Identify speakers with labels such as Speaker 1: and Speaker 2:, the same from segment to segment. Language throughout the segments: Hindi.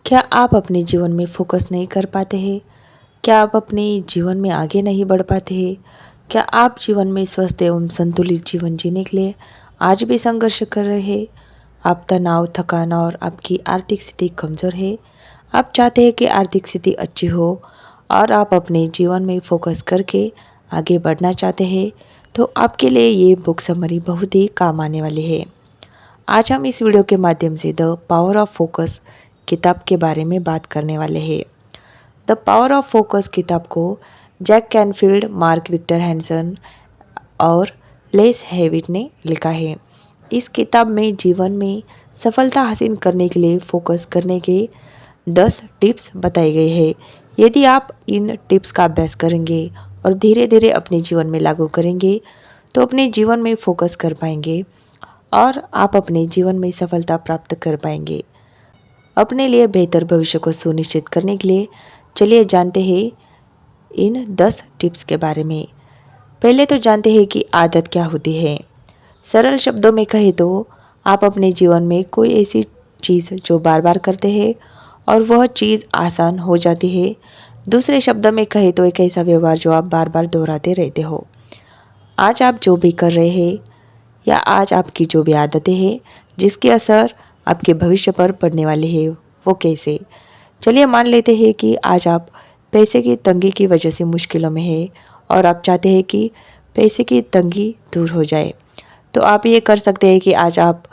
Speaker 1: क्या आप अपने जीवन में फ़ोकस नहीं कर पाते हैं? क्या आप अपने जीवन में आगे नहीं बढ़ पाते हैं? क्या आप जीवन में स्वस्थ एवं संतुलित जीवन जीने के लिए आज भी संघर्ष कर रहे हैं? आप तनाव, थकान और आपकी आर्थिक स्थिति कमज़ोर है। आप चाहते हैं कि आर्थिक स्थिति अच्छी हो और आप अपने जीवन में फ़ोकस करके आगे बढ़ना चाहते हैं, तो आपके लिए ये बुक समरी बहुत ही काम आने वाली है। आज हम इस वीडियो के माध्यम से द पावर ऑफ फोकस किताब के बारे में बात करने वाले हैं। द पावर ऑफ फोकस किताब को Jack Canfield, Mark Victor Hansen और लेस हेविट ने लिखा है। इस किताब में जीवन में सफलता हासिल करने के लिए फोकस करने के 10 टिप्स बताए गए हैं। यदि आप इन टिप्स का अभ्यास करेंगे और धीरे धीरे अपने जीवन में लागू करेंगे, तो अपने जीवन में फोकस कर पाएंगे और आप अपने जीवन में सफलता प्राप्त कर पाएंगे। अपने लिए बेहतर भविष्य को सुनिश्चित करने के लिए चलिए जानते हैं इन 10 टिप्स के बारे में। पहले तो जानते हैं कि आदत क्या होती है। सरल शब्दों में कहें तो आप अपने जीवन में कोई ऐसी चीज़ जो बार बार करते हैं और वह चीज़ आसान हो जाती है। दूसरे शब्दों में कहें तो एक ऐसा व्यवहार जो आप बार बार दोहराते रहते हो। आज आप जो भी कर रहे हैं या आज आपकी जो भी आदतें हैं जिसके असर आपके भविष्य पर पड़ने वाले हैं, वो कैसे। चलिए मान लेते हैं कि आज आप पैसे की तंगी की वजह से मुश्किलों में है और आप चाहते हैं कि पैसे की तंगी दूर हो जाए। तो आप ये कर सकते हैं कि आज आप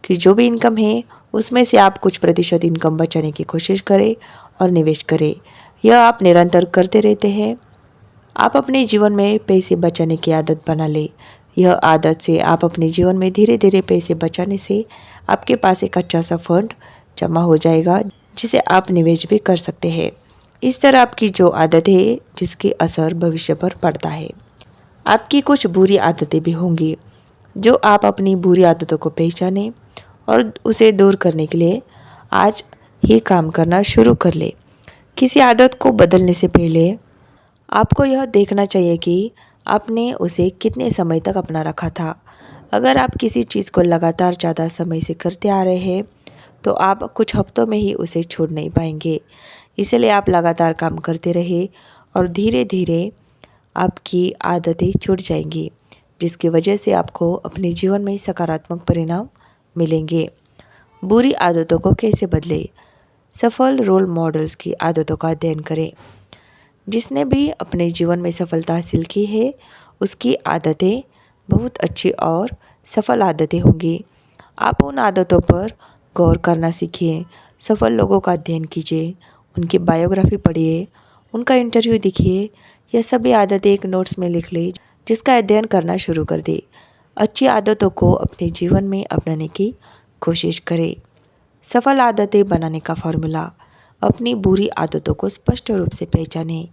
Speaker 1: की जो भी इनकम है उसमें से आप कुछ प्रतिशत इनकम बचाने की कोशिश करें और निवेश करें। यह आप निरंतर करते रहते हैं। आप अपने जीवन में पैसे बचाने की आदत बना लें। यह आदत से आप अपने जीवन में धीरे धीरे पैसे बचाने से आपके पास एक अच्छा सा फंड जमा हो जाएगा जिसे आप निवेश भी कर सकते हैं। इस तरह आपकी जो आदत है जिसकी असर भविष्य पर पड़ता है। आपकी कुछ बुरी आदतें भी होंगी जो आप अपनी बुरी आदतों को पहचानें और उसे दूर करने के लिए आज ही काम करना शुरू कर ले। किसी आदत को बदलने से पहले आपको यह देखना चाहिए कि आपने उसे कितने समय तक अपना रखा था। अगर आप किसी चीज़ को लगातार ज़्यादा समय से करते आ रहे हैं तो आप कुछ हफ्तों में ही उसे छोड़ नहीं पाएंगे। इसलिए आप लगातार काम करते रहे और धीरे धीरे आपकी आदतें छूट जाएंगी, जिसकी वजह से आपको अपने जीवन में सकारात्मक परिणाम मिलेंगे। बुरी आदतों को कैसे बदलें? सफल रोल मॉडल्स की आदतों का अध्ययन करें। जिसने भी अपने जीवन में सफलता हासिल की है उसकी आदतें बहुत अच्छी और सफल आदतें होंगी। आप उन आदतों पर गौर करना सीखिए। सफल लोगों का अध्ययन कीजिए, उनकी बायोग्राफी पढ़िए, उनका इंटरव्यू देखिए। यह सभी आदतें एक नोट्स में लिख लें जिसका अध्ययन करना शुरू कर दें। अच्छी आदतों को अपने जीवन में अपनाने की कोशिश करें। सफल आदतें बनाने का फॉर्मूला। अपनी बुरी आदतों को स्पष्ट रूप से पहचानें।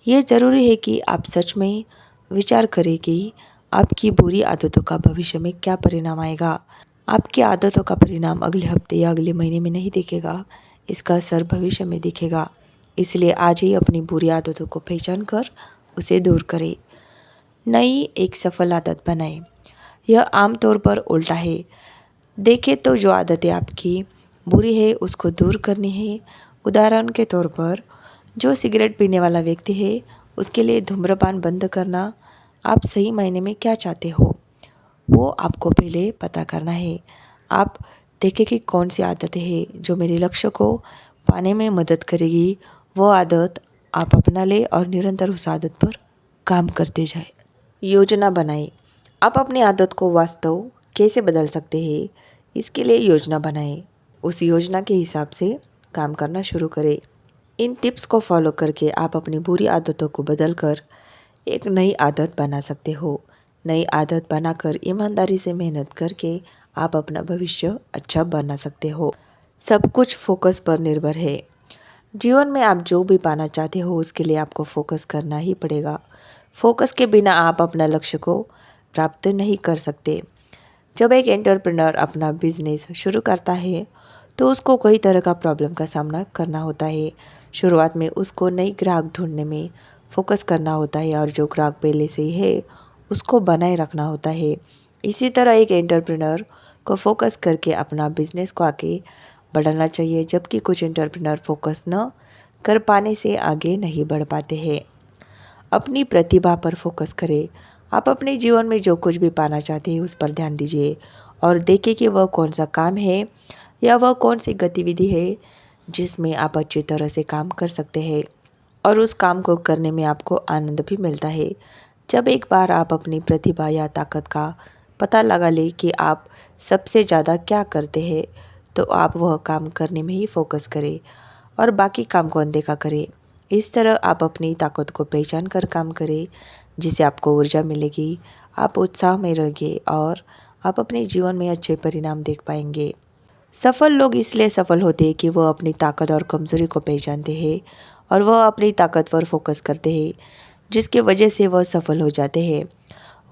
Speaker 1: यह ज़रूरी है कि आप सच में विचार करें कि आपकी बुरी आदतों का भविष्य में क्या परिणाम आएगा। आपकी आदतों का परिणाम अगले हफ्ते या अगले महीने में नहीं दिखेगा, इसका असर भविष्य में दिखेगा। इसलिए आज ही अपनी बुरी आदतों को पहचान कर उसे दूर करें। नई एक सफल आदत बनाएं। यह आमतौर पर उल्टा है। देखें तो जो आदतें आपकी बुरी है उसको दूर करनी है। उदाहरण के तौर पर जो सिगरेट पीने वाला व्यक्ति है उसके लिए धूम्रपान बंद करना। आप सही मायने में क्या चाहते हो वो आपको पहले पता करना है। आप देखें कि कौन सी आदतें हैं जो मेरे लक्ष्य को पाने में मदद करेगी। वो आदत आप अपना ले और निरंतर उस आदत पर काम करते जाए। योजना बनाएं। आप अपनी आदत को वास्तव कैसे बदल सकते हैं, इसके लिए योजना बनाएं। उस योजना के हिसाब से काम करना शुरू करें। इन टिप्स को फॉलो करके आप अपनी बुरी आदतों को बदलकर एक नई आदत बना सकते हो। नई आदत बनाकर ईमानदारी से मेहनत करके आप अपना भविष्य अच्छा बना सकते हो। सब कुछ फोकस पर निर्भर है। जीवन में आप जो भी पाना चाहते हो उसके लिए आपको फोकस करना ही पड़ेगा। फोकस के बिना आप अपना लक्ष्य को प्राप्त नहीं कर सकते। जब एक एंटरप्रेन्योर अपना बिजनेस शुरू करता है तो उसको कई तरह का प्रॉब्लम का सामना करना होता है। शुरुआत में उसको नई ग्राहक ढूंढने में फोकस करना होता है और जो ग्राहक पहले से ही है उसको बनाए रखना होता है। इसी तरह एक एंटरप्रेन्योर को फोकस करके अपना बिजनेस को आगे बढ़ाना चाहिए, जबकि कुछ एंटरप्रेन्योर फोकस न कर पाने से आगे नहीं बढ़ पाते हैं। अपनी प्रतिभा पर फोकस करें। आप अपने जीवन में जो कुछ भी पाना चाहते हैं उस पर ध्यान दीजिए और देखें कि वह कौन सा काम है या वह कौन सी गतिविधि है जिसमें आप अच्छी तरह से काम कर सकते हैं और उस काम को करने में आपको आनंद भी मिलता है। जब एक बार आप अपनी प्रतिभा या ताकत का पता लगा लें कि आप सबसे ज़्यादा क्या करते हैं, तो आप वह काम करने में ही फोकस करें और बाकी काम को अनदेखा करें। इस तरह आप अपनी ताकत को पहचान कर काम करें, जिससे आपको ऊर्जा मिलेगी, आप उत्साह में रहेंगे और आप अपने जीवन में अच्छे परिणाम देख पाएंगे। सफल लोग इसलिए सफल होते हैं कि वह अपनी ताकत और कमज़ोरी को पहचानते हैं और वह अपनी ताकत पर फोकस करते हैं, जिसकी वजह से वह सफल हो जाते हैं।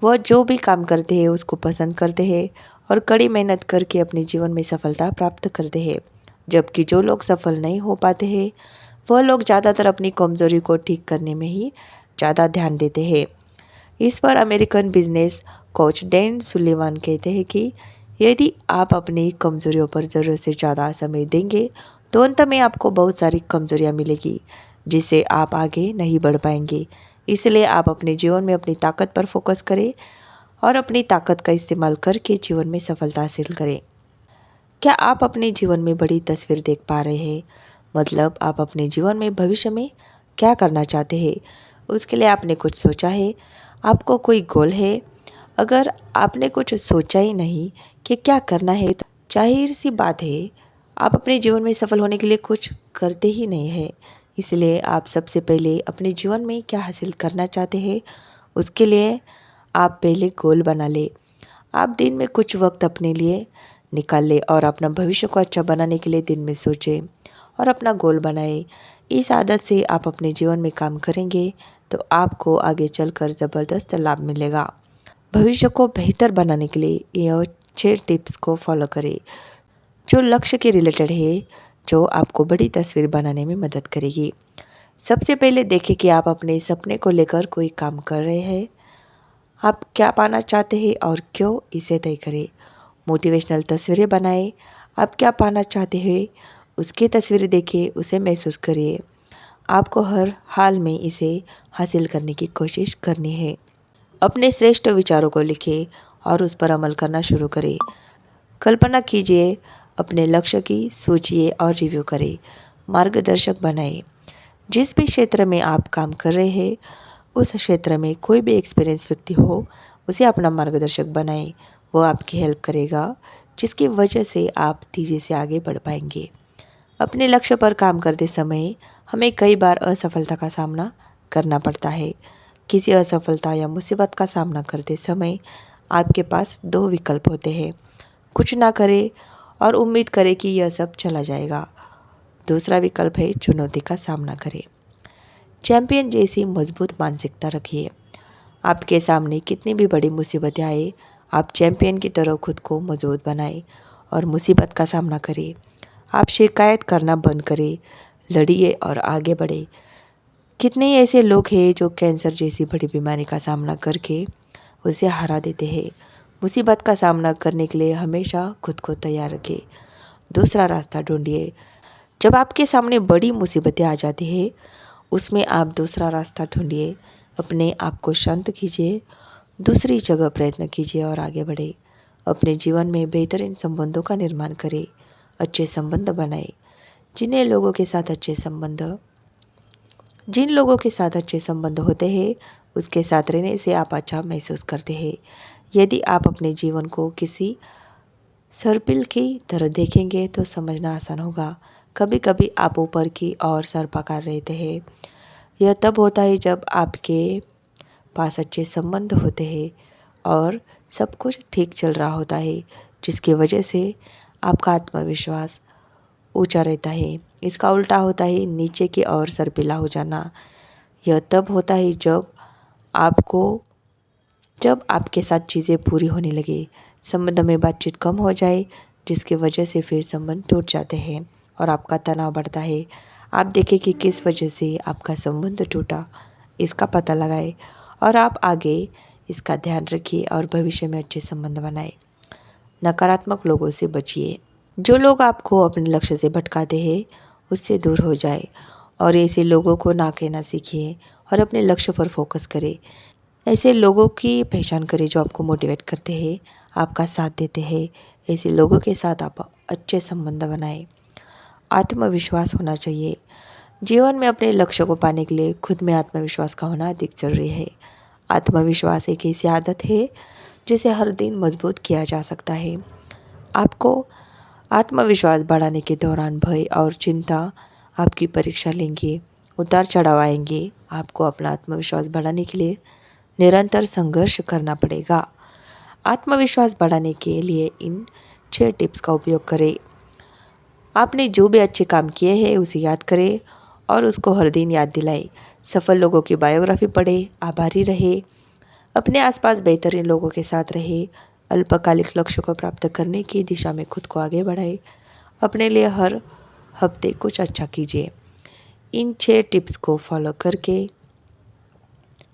Speaker 1: वह जो भी काम करते हैं उसको पसंद करते हैं और कड़ी मेहनत करके अपने जीवन में सफलता प्राप्त करते हैं। जबकि जो लोग सफल नहीं हो पाते हैं, वह लोग ज़्यादातर अपनी कमज़ोरी को ठीक करने में ही ज़्यादा ध्यान देते हैं। इस पर American business coach Dan Sullivan कहते हैं कि यदि आप अपनी कमज़ोरियों पर ज़रूरत से ज़्यादा समय देंगे तो अंत में आपको बहुत सारी कमज़ोरियाँ मिलेगी, जिससे आप आगे नहीं बढ़ पाएंगे। इसलिए आप अपने जीवन में अपनी ताकत पर फोकस करें और अपनी ताकत का इस्तेमाल करके जीवन में सफलता हासिल करें। क्या आप अपने जीवन में बड़ी तस्वीर देख पा रहे हैं? मतलब आप अपने जीवन में भविष्य में क्या करना चाहते हैं? उसके लिए आपने कुछ सोचा है? आपको कोई गोल है? अगर आपने कुछ सोचा ही नहीं कि क्या करना है, तो जाहिर सी बात है आप अपने जीवन में सफल होने के लिए कुछ करते ही नहीं हैं। इसलिए आप सबसे पहले अपने जीवन में क्या हासिल करना चाहते हैं, उसके लिए आप पहले गोल बना लें। आप दिन में कुछ वक्त अपने लिए निकाल लें और अपना भविष्य को अच्छा बनाने के लिए दिन में सोचें और अपना गोल बनाएं। इस आदत से आप अपने जीवन में काम करेंगे तो आपको आगे चलकर ज़बरदस्त लाभ मिलेगा। भविष्य को बेहतर बनाने के लिए यह 6 टिप्स को फॉलो करें, जो लक्ष्य के रिलेटेड है, जो आपको बड़ी तस्वीर बनाने में मदद करेगी। सबसे पहले देखें कि आप अपने सपने को लेकर कोई काम कर रहे हैं। आप क्या पाना चाहते हैं और क्यों, इसे तय करें। मोटिवेशनल तस्वीरें बनाएं। आप क्या पाना चाहते हैं उसकी तस्वीरें देखें, उसे महसूस करिए। आपको हर हाल में इसे हासिल करने की कोशिश करनी है। अपने श्रेष्ठ विचारों को लिखें और उस पर अमल करना शुरू करें। कल्पना कीजिए, अपने लक्ष्य की सोचिए और रिव्यू करें। मार्गदर्शक बनाएं। जिस भी क्षेत्र में आप काम कर रहे हैं, उस क्षेत्र में कोई भी एक्सपीरियंस व्यक्ति हो, उसे अपना मार्गदर्शक बनाएं। वो आपकी हेल्प करेगा, जिसकी वजह से आप तेज़ी से आगे बढ़ पाएंगे। अपने लक्ष्य पर काम करते समय हमें कई बार असफलता का सामना करना पड़ता है। किसी असफलता या मुसीबत का सामना करते समय आपके पास 2 विकल्प होते हैं। कुछ ना करें और उम्मीद करें कि यह सब चला जाएगा। दूसरा विकल्प है चुनौती का सामना करें। चैंपियन जैसी मजबूत मानसिकता रखिए। आपके सामने कितनी भी बड़ी मुसीबतें आए, आप चैंपियन की तरह खुद को मजबूत बनाएं और मुसीबत का सामना करें। आप शिकायत करना बंद करें, लड़िए और आगे बढ़े। कितने ही ऐसे लोग हैं जो कैंसर जैसी बड़ी बीमारी का सामना करके उसे हरा देते हैं। मुसीबत का सामना करने के लिए हमेशा खुद को तैयार रखें। दूसरा रास्ता ढूंढिए। जब आपके सामने बड़ी मुसीबतें आ जाती हैं, उसमें आप दूसरा रास्ता ढूंढिए। अपने आप को शांत कीजिए, दूसरी जगह प्रयत्न कीजिए और आगे बढ़े। अपने जीवन में बेहतरीन संबंधों का निर्माण करें। अच्छे संबंध बनाएं। जिन लोगों के साथ अच्छे संबंध होते हैं, उसके साथ रहने से आप अच्छा महसूस करते हैं। यदि आप अपने जीवन को किसी सर्पिल की तरह देखेंगे तो समझना आसान होगा। कभी कभी आप ऊपर की ओर सर पकड़ रहते हैं। यह तब होता है जब आपके पास अच्छे संबंध होते हैं और सब कुछ ठीक चल रहा होता है, जिसकी वजह से आपका आत्मविश्वास ऊंचा रहता है। इसका उल्टा होता है नीचे की ओर सरपीला हो जाना। यह तब होता है जब आपके साथ चीज़ें पूरी होने लगे, संबंध में बातचीत कम हो जाए, जिसकी वजह से फिर संबंध टूट जाते हैं और आपका तनाव बढ़ता है। आप देखें कि किस वजह से आपका संबंध टूटा, इसका पता लगाएं और आप आगे इसका ध्यान रखिए और भविष्य में अच्छे संबंध बनाएं। नकारात्मक लोगों से बचिए। जो लोग आपको अपने लक्ष्य से भटकाते हैं उससे दूर हो जाए और ऐसे लोगों को ना कहना सीखिए और अपने लक्ष्य पर फोकस करें। ऐसे लोगों की पहचान करें जो आपको मोटिवेट करते हैं, आपका साथ देते हैं। ऐसे लोगों के साथ आप अच्छे संबंध बनाएं। आत्मविश्वास होना चाहिए। जीवन में अपने लक्ष्य को पाने के लिए खुद में आत्मविश्वास का होना अधिक जरूरी है। आत्मविश्वास एक ऐसी आदत है जिसे हर दिन मजबूत किया जा सकता है। आपको आत्मविश्वास बढ़ाने के दौरान भय और चिंता आपकी परीक्षा लेंगे, उतार चढ़ाव आएंगे। आपको अपना आत्मविश्वास बढ़ाने के लिए निरंतर संघर्ष करना पड़ेगा। आत्मविश्वास बढ़ाने के लिए इन 6 टिप्स का उपयोग करें। आपने जो भी अच्छे काम किए हैं उसे याद करें और उसको हर दिन याद दिलाएं। सफल लोगों की बायोग्राफी पढ़ें, आभारी रहे, अपने आसपास बेहतरीन लोगों के साथ रहे, अल्पकालिक लक्ष्य को प्राप्त करने की दिशा में खुद को आगे बढ़ाएं, अपने लिए हर हफ्ते कुछ अच्छा कीजिए। इन 6 टिप्स को फॉलो करके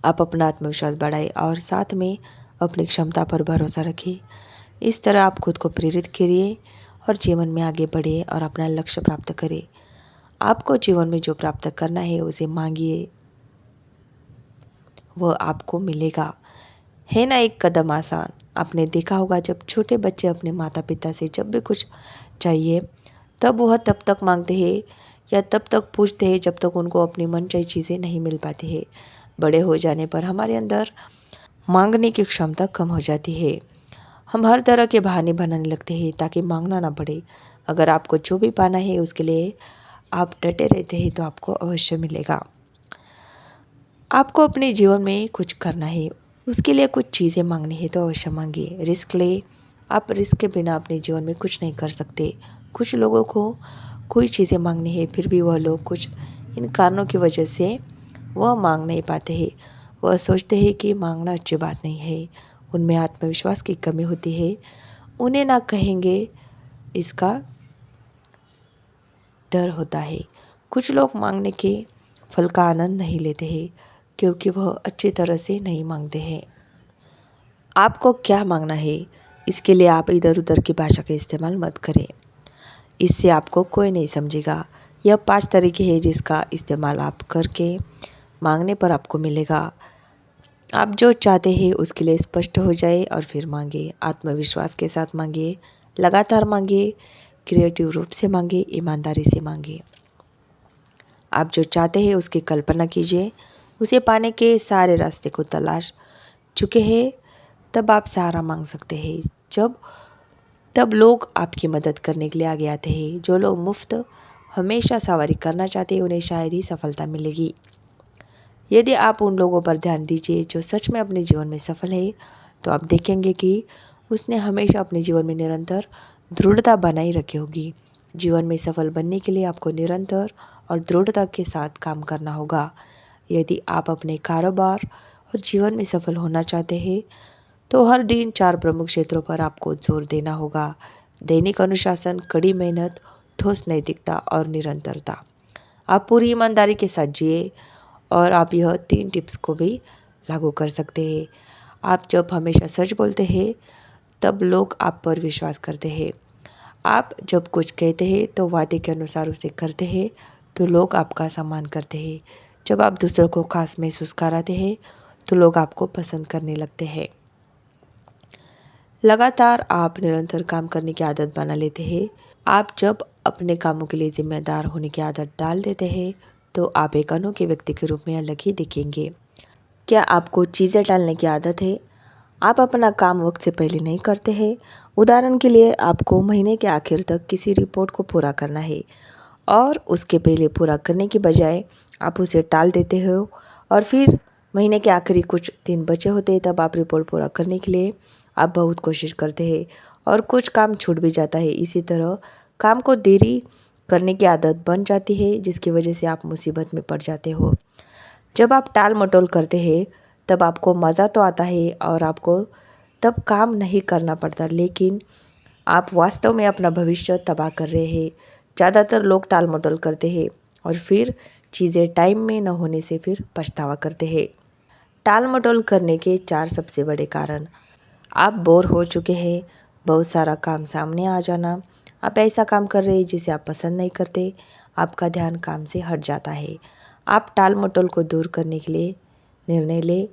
Speaker 1: आप अपना आत्मविश्वास बढ़ाएं और साथ में अपनी क्षमता पर भरोसा रखें। इस तरह आप खुद को प्रेरित करिए और जीवन में आगे बढ़िए और अपना लक्ष्य प्राप्त करें। आपको जीवन में जो प्राप्त करना है उसे मांगिए, वह आपको मिलेगा। है ना एक कदम आसान। आपने देखा होगा जब छोटे बच्चे अपने माता पिता से जब भी कुछ चाहिए तब वह तब तक मांगते हैं या तब तक पूछते हैं जब तक उनको अपनी मनचाही चीज़ें नहीं मिल पाती है। बड़े हो जाने पर हमारे अंदर मांगने की क्षमता कम हो जाती है। हम हर तरह के बहाने बनाने लगते हैं ताकि मांगना ना पड़े। अगर आपको जो भी पाना है उसके लिए आप डटे रहते हैं तो आपको अवश्य मिलेगा। आपको अपने जीवन में कुछ करना है, उसके लिए कुछ चीज़ें मांगनी है तो अवश्य मांगिए। रिस्क ले। आप रिस्क के बिना अपने जीवन में कुछ नहीं कर सकते। कुछ लोगों को कोई चीज़ें मांगनी है फिर भी वह लोग कुछ इन कारणों की वजह से वह मांग नहीं पाते हैं। वह सोचते हैं कि मांगना अच्छी बात नहीं है, उनमें आत्मविश्वास की कमी होती है, उन्हें ना कहेंगे इसका डर होता है। कुछ लोग मांगने के फल का आनंद नहीं लेते हैं क्योंकि वह अच्छी तरह से नहीं मांगते हैं। आपको क्या मांगना है इसके लिए आप इधर उधर की भाषा का इस्तेमाल मत करें, इससे आपको कोई नहीं समझेगा। यह 5 तरीके हैं जिसका इस्तेमाल आप करके मांगने पर आपको मिलेगा। आप जो चाहते हैं उसके लिए स्पष्ट हो जाए और फिर मांगे। आत्मविश्वास के साथ मांगे, लगातार मांगे, क्रिएटिव रूप से मांगे, ईमानदारी से मांगे। आप जो चाहते हैं उसकी कल्पना कीजिए, उसे पाने के सारे रास्ते को तलाश चुके हैं, तब आप सहारा मांग सकते हैं। तब लोग आपकी मदद करने के लिए आगे आते हैं। जो लोग मुफ्त हमेशा सवारी करना चाहते हैं उन्हें शायद ही सफलता मिलेगी। यदि आप उन लोगों पर ध्यान दीजिए जो सच में अपने जीवन में सफल है तो आप देखेंगे कि उसने हमेशा अपने जीवन में निरंतर दृढ़ता बनाई रखी होगी। जीवन में सफल बनने के लिए आपको निरंतर और दृढ़ता के साथ काम करना होगा। यदि आप अपने कारोबार और जीवन में सफल होना चाहते हैं तो हर दिन 4 प्रमुख क्षेत्रों पर आपको जोर देना होगा। दैनिक अनुशासन, कड़ी मेहनत, ठोस नैतिकता और निरंतरता। आप पूरी ईमानदारी के साथ जिए और आप यह 3 टिप्स को भी लागू कर सकते हैं। आप जब हमेशा सच बोलते हैं तब लोग आप पर विश्वास करते हैं। आप जब कुछ कहते हैं तो वादे के अनुसार उसे करते हैं तो लोग आपका सम्मान करते हैं। जब आप दूसरों को खास महसूस कराते हैं तो लोग आपको पसंद करने लगते हैं। लगातार आप निरंतर काम करने की आदत बना लेते हैं। आप जब अपने कामों के लिए जिम्मेदार होने की आदत डाल देते हैं तो आप एक अनोखे व्यक्ति के रूप में अलग ही दिखेंगे। क्या आपको चीज़ें टालने की आदत है? आप अपना काम वक्त से पहले नहीं करते हैं। उदाहरण के लिए आपको महीने के आखिर तक किसी रिपोर्ट को पूरा करना है और उसके पहले पूरा करने की बजाय आप उसे टाल देते हो और फिर महीने के आखिरी कुछ दिन बचे होते हैं तब आप रिपोर्ट पूरा करने के लिए आप बहुत कोशिश करते हैं और कुछ काम छूट भी जाता है। इसी तरह काम को देरी करने की आदत बन जाती है जिसकी वजह से आप मुसीबत में पड़ जाते हो। जब आप टाल मटोल करते हैं तब आपको मज़ा तो आता है और आपको तब काम नहीं करना पड़ता, लेकिन आप वास्तव में अपना भविष्य तबाह कर रहे हैं। ज़्यादातर लोग टाल मटोल करते हैं और फिर चीज़ें टाइम में न होने से फिर पछतावा करते हैं। टाल मटोल करने के 4 सबसे बड़े कारण। आप बोर हो चुके हैं, बहुत सारा काम सामने आ जाना, आप ऐसा काम कर रहे हैं जिसे आप पसंद नहीं करते, आपका ध्यान काम से हट जाता है। आप टाल-मटोल को दूर करने के लिए निर्णय लें।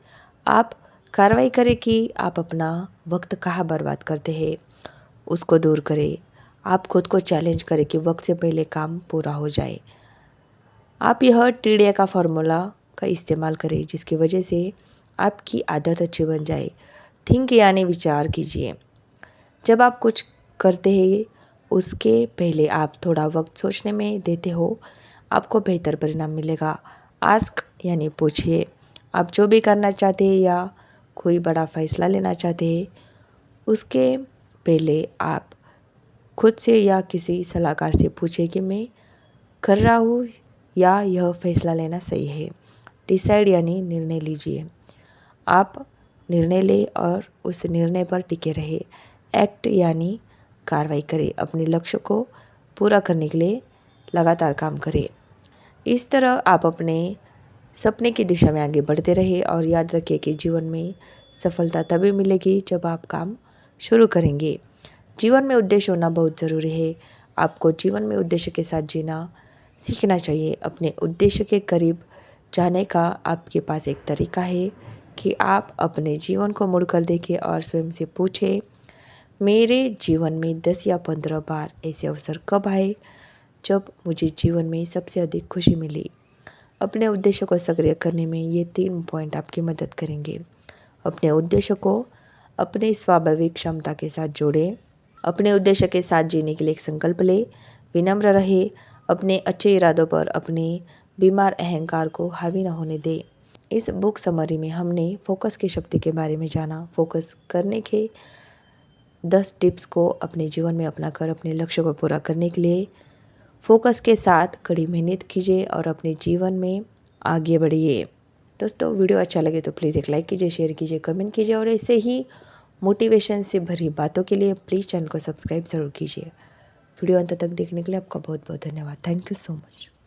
Speaker 1: आप कार्रवाई करें कि आप अपना वक्त कहाँ बर्बाद करते हैं, उसको दूर करें। आप खुद को चैलेंज करें कि वक्त से पहले काम पूरा हो जाए। आप यह टीडीए का फॉर्मूला का इस्तेमाल करें जिसकी वजह से आपकी आदत अच्छी बन जाए। थिंक यानी विचार कीजिए। जब आप कुछ करते हैं उसके पहले आप थोड़ा वक्त सोचने में देते हो, आपको बेहतर परिणाम मिलेगा। आस्क यानी पूछिए। आप जो भी करना चाहते हैं या कोई बड़ा फैसला लेना चाहते हैं उसके पहले आप खुद से या किसी सलाहकार से पूछिए कि मैं कर रहा हूँ या यह फैसला लेना सही है। डिसाइड यानी निर्णय लीजिए। आप निर्णय लें और उस निर्णय पर टिके रहे। एक्ट यानी कार्रवाई करें। अपने लक्ष्य को पूरा करने के लिए लगातार काम करें। इस तरह आप अपने सपने की दिशा में आगे बढ़ते रहे और याद रखिए कि जीवन में सफलता तभी मिलेगी जब आप काम शुरू करेंगे। जीवन में उद्देश्य होना बहुत ज़रूरी है। आपको जीवन में उद्देश्य के साथ जीना सीखना चाहिए। अपने उद्देश्य के करीब जाने का आपके पास एक तरीका है कि आप अपने जीवन को मुड़कर देखें और स्वयं से पूछें, मेरे जीवन में 10 या 15 बार ऐसे अवसर कब आए जब मुझे जीवन में सबसे अधिक खुशी मिली। अपने उद्देश्य को सक्रिय करने में ये 3 पॉइंट आपकी मदद करेंगे। अपने उद्देश्य को अपने स्वाभाविक क्षमता के साथ जोड़ें। अपने उद्देश्य के साथ जीने के लिए एक संकल्प लें। विनम्र रहे। अपने अच्छे इरादों पर अपने बीमार अहंकार को हावी न होने दें। इस बुक समरी में हमने फोकस की शक्ति के बारे में जाना। फोकस करने के 10 टिप्स को अपने जीवन में अपनाकर अपने लक्ष्य को पूरा करने के लिए फोकस के साथ कड़ी मेहनत कीजिए और अपने जीवन में आगे बढ़िए। दोस्तों, वीडियो अच्छा लगे तो प्लीज़ एक लाइक कीजिए, शेयर कीजिए, कमेंट कीजिए और ऐसे ही मोटिवेशन से भरी बातों के लिए प्लीज़ चैनल को सब्सक्राइब ज़रूर कीजिए। वीडियो अंत तक देखने के लिए आपका बहुत बहुत धन्यवाद। Thank you so much.